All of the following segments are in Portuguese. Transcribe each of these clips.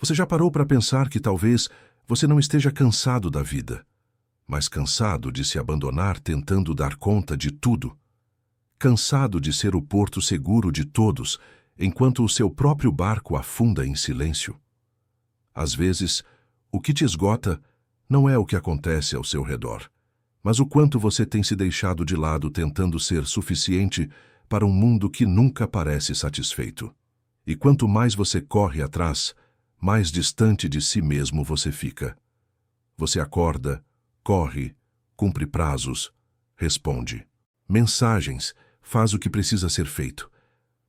Você já parou para pensar que talvez você não esteja cansado da vida, mas cansado de se abandonar tentando dar conta de tudo? Cansado de ser o porto seguro de todos, enquanto o seu próprio barco afunda em silêncio? Às vezes, o que te esgota não é o que acontece ao seu redor, mas o quanto você tem se deixado de lado tentando ser suficiente para um mundo que nunca parece satisfeito. E quanto mais você corre atrás, mais distante de si mesmo você fica. Você acorda, corre, cumpre prazos, responde mensagens, faz o que precisa ser feito.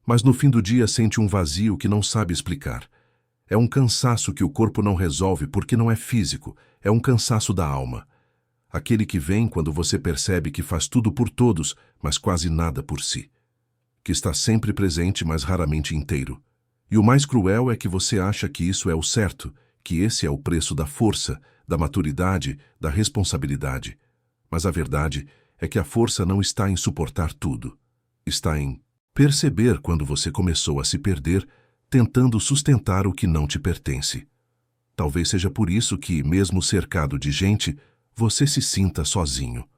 Mas no fim do dia sente um vazio que não sabe explicar. É um cansaço que o corpo não resolve porque não é físico, é um cansaço da alma. Aquele que vem quando você percebe que faz tudo por todos, mas quase nada por si. Que está sempre presente, mas raramente inteiro. E o mais cruel é que você acha que isso é o certo, que esse é o preço da força, da maturidade, da responsabilidade. Mas a verdade é que a força não está em suportar tudo. Está em perceber quando você começou a se perder, tentando sustentar o que não te pertence. Talvez seja por isso que, mesmo cercado de gente, você se sinta sozinho.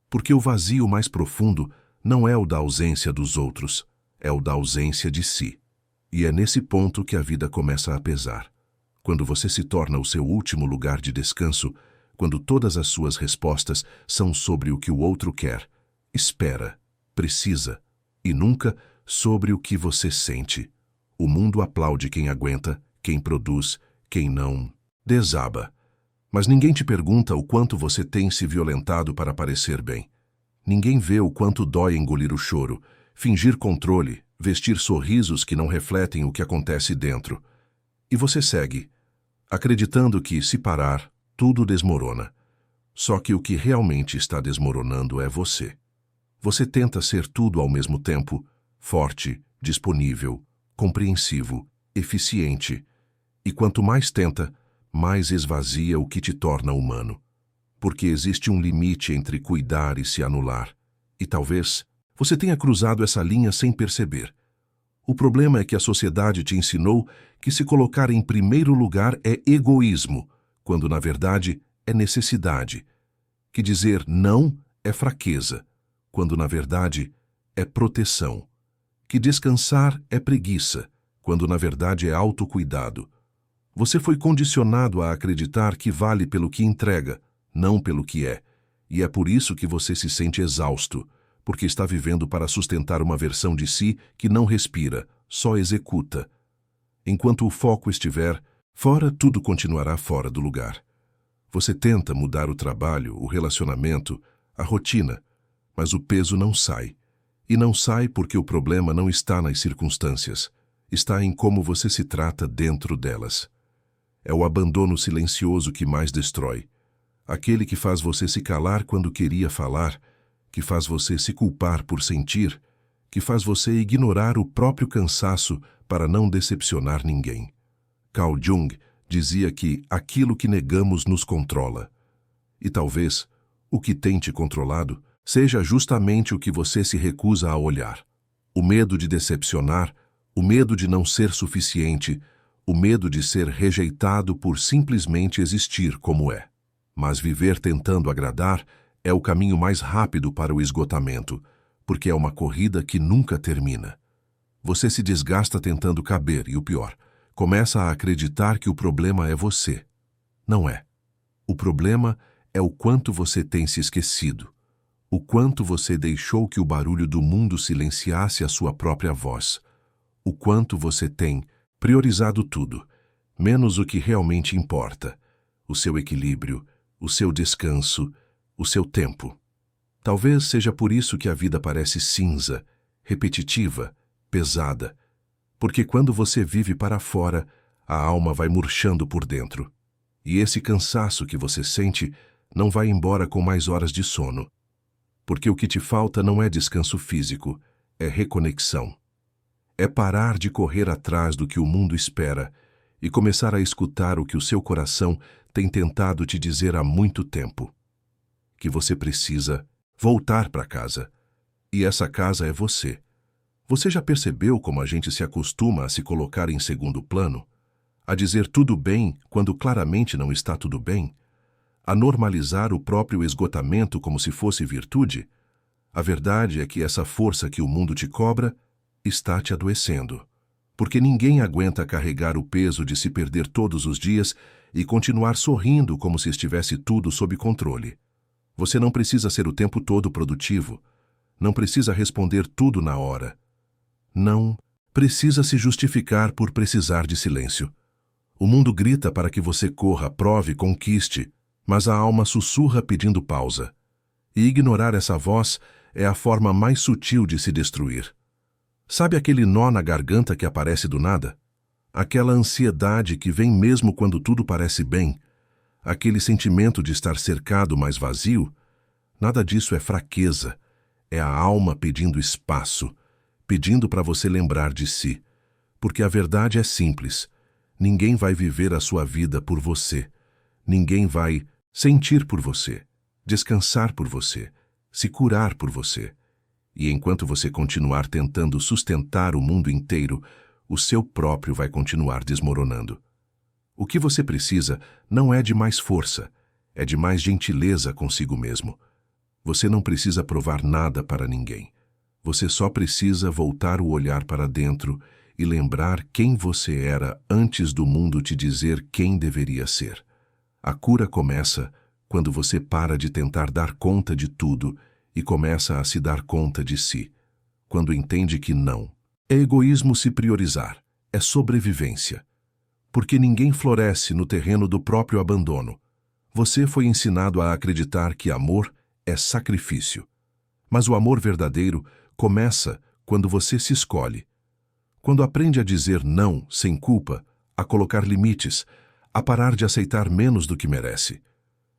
Porque o vazio mais profundo não é o da ausência dos outros, é o da ausência de si. E é nesse ponto que a vida começa a pesar. Quando você se torna o seu último lugar de descanso, quando todas as suas respostas são sobre o que o outro quer, espera, precisa, e nunca sobre o que você sente. O mundo aplaude quem aguenta, quem produz, quem não desaba. Mas ninguém te pergunta o quanto você tem se violentado para parecer bem. Ninguém vê o quanto dói engolir o choro, fingir controle, vestir sorrisos que não refletem o que acontece dentro. E você segue, acreditando que, se parar, tudo desmorona. Só que o que realmente está desmoronando é você. Você tenta ser tudo ao mesmo tempo, forte, disponível, compreensivo, eficiente. E quanto mais tenta, mais esvazia o que te torna humano. Porque existe um limite entre cuidar e se anular. E talvez você tenha cruzado essa linha sem perceber. O problema é que a sociedade te ensinou que se colocar em primeiro lugar é egoísmo, quando na verdade é necessidade. Que dizer não é fraqueza, quando na verdade é proteção. Que descansar é preguiça, quando na verdade é autocuidado. Você foi condicionado a acreditar que vale pelo que entrega, não pelo que é. E é por isso que você se sente exausto, porque está vivendo para sustentar uma versão de si que não respira, só executa. Enquanto o foco estiver fora, tudo continuará fora do lugar. Você tenta mudar o trabalho, o relacionamento, a rotina, mas o peso não sai. E não sai porque o problema não está nas circunstâncias, está em como você se trata dentro delas. É o abandono silencioso que mais destrói. Aquele que faz você se calar quando queria falar, que faz você se culpar por sentir, que faz você ignorar o próprio cansaço para não decepcionar ninguém. Carl Jung dizia que aquilo que negamos nos controla. E talvez o que tem te controlado seja justamente o que você se recusa a olhar. O medo de decepcionar, o medo de não ser suficiente, o medo de ser rejeitado por simplesmente existir como é. Mas viver tentando agradar é o caminho mais rápido para o esgotamento, porque é uma corrida que nunca termina. Você se desgasta tentando caber e, o pior, começa a acreditar que o problema é você. Não é. O problema é o quanto você tem se esquecido, o quanto você deixou que o barulho do mundo silenciasse a sua própria voz, o quanto você tem priorizado tudo, menos o que realmente importa, o seu equilíbrio, o seu descanso, o seu tempo. Talvez seja por isso que a vida parece cinza, repetitiva, pesada, porque quando você vive para fora, a alma vai murchando por dentro. E esse cansaço que você sente não vai embora com mais horas de sono. Porque o que te falta não é descanso físico, é reconexão. É parar de correr atrás do que o mundo espera e começar a escutar o que o seu coração tem tentado te dizer há muito tempo. Que você precisa voltar para casa. E essa casa é você. Você já percebeu como a gente se acostuma a se colocar em segundo plano? a dizer tudo bem quando claramente não está tudo bem, a normalizar o próprio esgotamento como se fosse virtude, a verdade é que essa força que o mundo te cobra está te adoecendo, porque ninguém aguenta carregar o peso de se perder todos os dias e continuar sorrindo como se estivesse tudo sob controle. Você não precisa ser o tempo todo produtivo, não precisa responder tudo na hora. Não precisa se justificar por precisar de silêncio. O mundo grita para que você corra, prove, conquiste, mas a alma sussurra pedindo pausa. E ignorar essa voz é a forma mais sutil de se destruir. Sabe aquele nó na garganta que aparece do nada? Aquela ansiedade que vem mesmo quando tudo parece bem? Aquele sentimento de estar cercado, mas vazio? Nada disso é fraqueza. É a alma pedindo espaço, pedindo para você lembrar de si. Porque a verdade é simples. Ninguém vai viver a sua vida por você. Ninguém vai sentir por você, descansar por você, se curar por você. E enquanto você continuar tentando sustentar o mundo inteiro, o seu próprio vai continuar desmoronando. O que você precisa não é de mais força, é de mais gentileza consigo mesmo. Você não precisa provar nada para ninguém. Você só precisa voltar o olhar para dentro e lembrar quem você era antes do mundo te dizer quem deveria ser. A cura começa quando você para de tentar dar conta de tudo e começa a se dar conta de si. Quando entende que não. É egoísmo se priorizar, é sobrevivência. Porque ninguém floresce no terreno do próprio abandono. Você foi ensinado a acreditar que amor é sacrifício. Mas o amor verdadeiro começa quando você se escolhe. Quando aprende a dizer não sem culpa, a colocar limites, a parar de aceitar menos do que merece.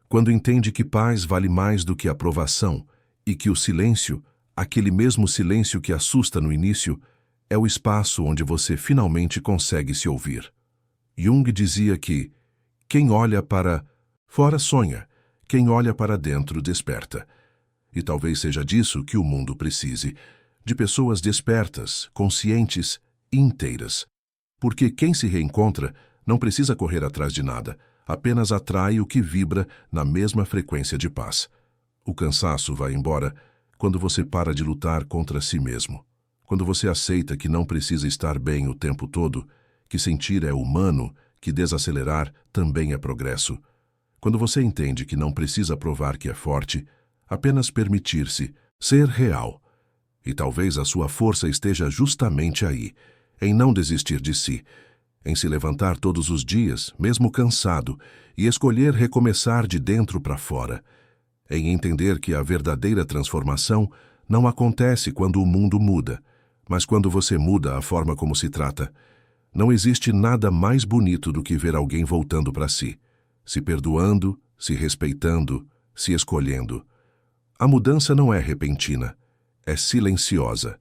Quando entende que paz vale mais do que aprovação e que o silêncio, aquele mesmo silêncio que assusta no início, é o espaço onde você finalmente consegue se ouvir. Jung dizia que quem olha para fora sonha, quem olha para dentro desperta. E talvez seja disso que o mundo precise, de pessoas despertas, conscientes e inteiras. Porque quem se reencontra não precisa correr atrás de nada, apenas atrai o que vibra na mesma frequência de paz. O cansaço vai embora quando você para de lutar contra si mesmo. Quando você aceita que não precisa estar bem o tempo todo, que sentir é humano, que desacelerar também é progresso. Quando você entende que não precisa provar que é forte, apenas permitir-se ser real. E talvez a sua força esteja justamente aí, em não desistir de si, em se levantar todos os dias, mesmo cansado, e escolher recomeçar de dentro para fora, em entender que a verdadeira transformação não acontece quando o mundo muda, mas quando você muda a forma como se trata. Não existe nada mais bonito do que ver alguém voltando para si, se perdoando, se respeitando, se escolhendo. A mudança não é repentina, é silenciosa.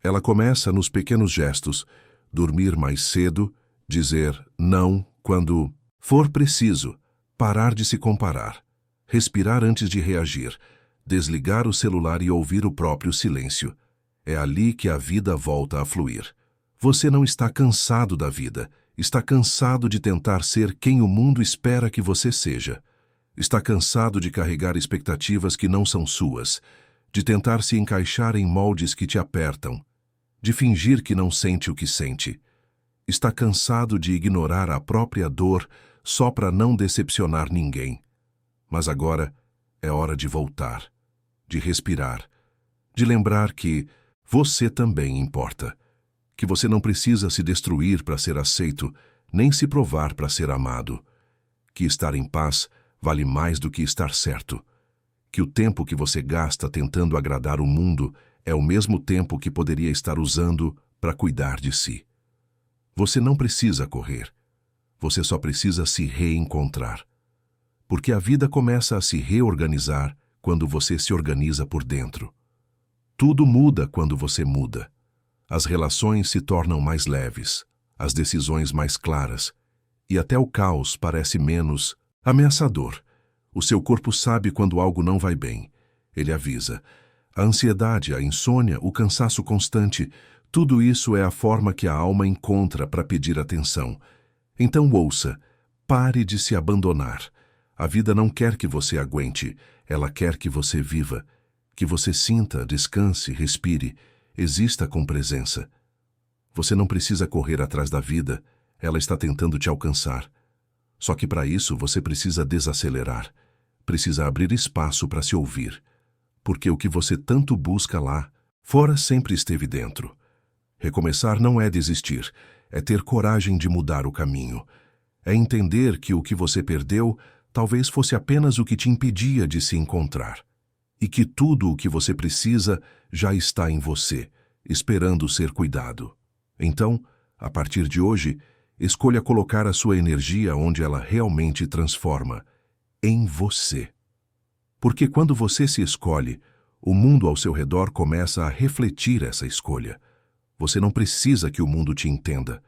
Ela começa nos pequenos gestos, dormir mais cedo, dizer não quando for preciso, parar de se comparar, respirar antes de reagir, desligar o celular e ouvir o próprio silêncio. É ali que a vida volta a fluir. Você não está cansado da vida, está cansado de tentar ser quem o mundo espera que você seja. Está cansado de carregar expectativas que não são suas, de tentar se encaixar em moldes que te apertam, de fingir que não sente o que sente. Está cansado de ignorar a própria dor só para não decepcionar ninguém. Mas agora é hora de voltar, de respirar, de lembrar que você também importa, que você não precisa se destruir para ser aceito, nem se provar para ser amado, que estar em paz vale mais do que estar certo, que o tempo que você gasta tentando agradar o mundo é o mesmo tempo que poderia estar usando para cuidar de si. Você não precisa correr, você só precisa se reencontrar. Porque a vida começa a se reorganizar quando você se organiza por dentro. Tudo muda quando você muda. As relações se tornam mais leves, as decisões mais claras, e até o caos parece menos ameaçador. O seu corpo sabe quando algo não vai bem. Ele avisa. A ansiedade, a insônia, o cansaço constante, tudo isso é a forma que a alma encontra para pedir atenção. Então ouça, pare de se abandonar. A vida não quer que você aguente, ela quer que você viva, que você sinta, descanse, respire, exista com presença. Você não precisa correr atrás da vida, ela está tentando te alcançar. Só que para isso você precisa desacelerar, precisa abrir espaço para se ouvir, porque o que você tanto busca lá, fora sempre esteve dentro. Recomeçar não é desistir, é ter coragem de mudar o caminho. É entender que o que você perdeu talvez fosse apenas o que te impedia de se encontrar. E que tudo o que você precisa já está em você, esperando ser cuidado. Então, a partir de hoje, escolha colocar a sua energia onde ela realmente transforma, em você. Porque quando você se escolhe, o mundo ao seu redor começa a refletir essa escolha. Você não precisa que o mundo te entenda,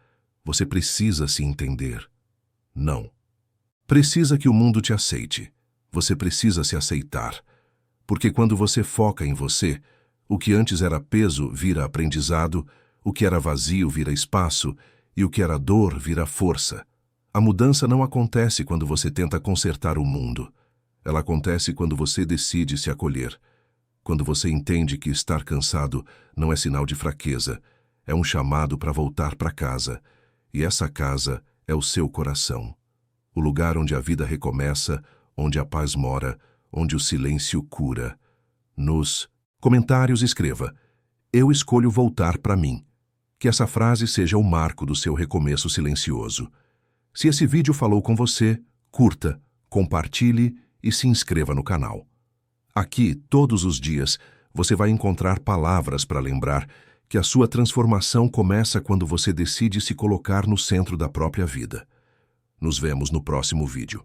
você precisa se entender. Não. Precisa que o mundo te aceite, você precisa se aceitar. Porque quando você foca em você, o que antes era peso vira aprendizado, o que era vazio vira espaço, e o que era dor vira força. A mudança não acontece quando você tenta consertar o mundo. Ela acontece quando você decide se acolher. Quando você entende que estar cansado não é sinal de fraqueza, é um chamado para voltar para casa. E essa casa é o seu coração. O lugar onde a vida recomeça, onde a paz mora, onde o silêncio cura. Nos comentários escreva: eu escolho voltar para mim. Que essa frase seja o marco do seu recomeço silencioso. Se esse vídeo falou com você, curta, compartilhe e se inscreva no canal. Aqui, todos os dias, você vai encontrar palavras para lembrar que a sua transformação começa quando você decide se colocar no centro da própria vida. Nos vemos no próximo vídeo.